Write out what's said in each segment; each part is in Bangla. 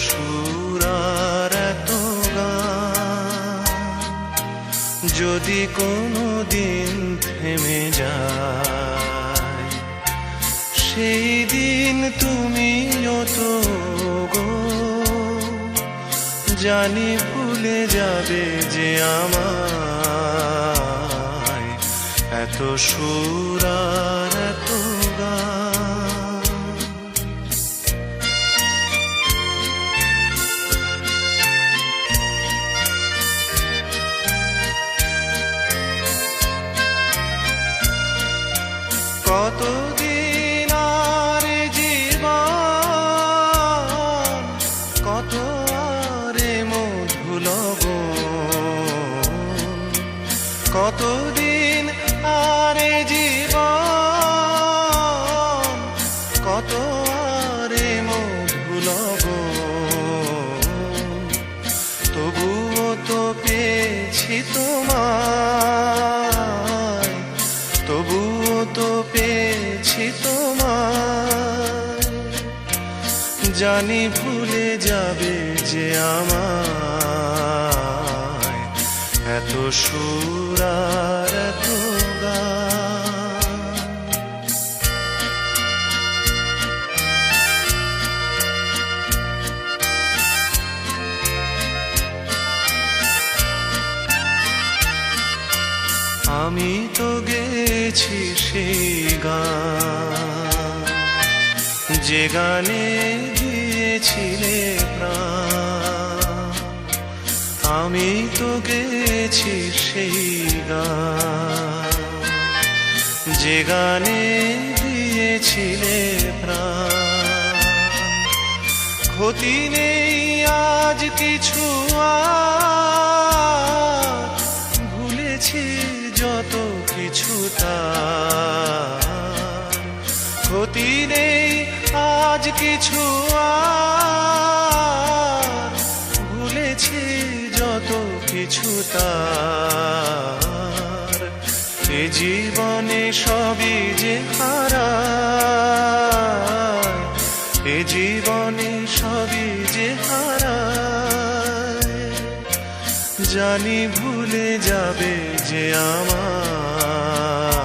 সুর আর এত গান, যদি কোনো দিন থেমে যায়, সেই দিন তুমিও তো গো জানি ভুলে যাবে যে আমায়, এত সুর আর এত গান। কতদিন আর জীবন, কত আরে মধু লগন, কতদিন আরে জীবন, কত আরে মধু লগন, তবুও তো পেয়েছি তোমায়, তবুও তো পেয়েছি তোমায়, জানি ভুলে যাবে যে আমায়, এত সুর আর এত গান। আমি তো গেছি সেই গান, যে গানে দিয়েছিলে প্রাণ, আমি তো গেছি সেই গান, যে গানে দিয়েছিলে প্রাণ। ক্ষতি নেই আজ কিছু আর, ভুলেছি যত কিছু তার, ক্ষতি নেই আজ কিছু আর, ভুলেছি যত কিছু তার। এ জীবনে সবই যে হারায়, এ জীবনে সবই যে হারায়, জানি ভুলে যাবে যে আমায়,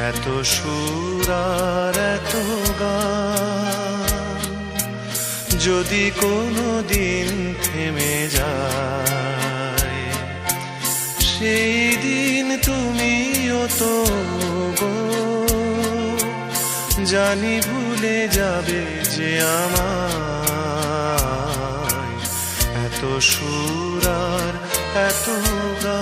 এত সুর আর এত গান, যদি কোনো দিন থেমে যায়, সেই দিন তুমিও তো গো জানি ভুলে যাবে যে আমায়, এত সুর আর এত গান।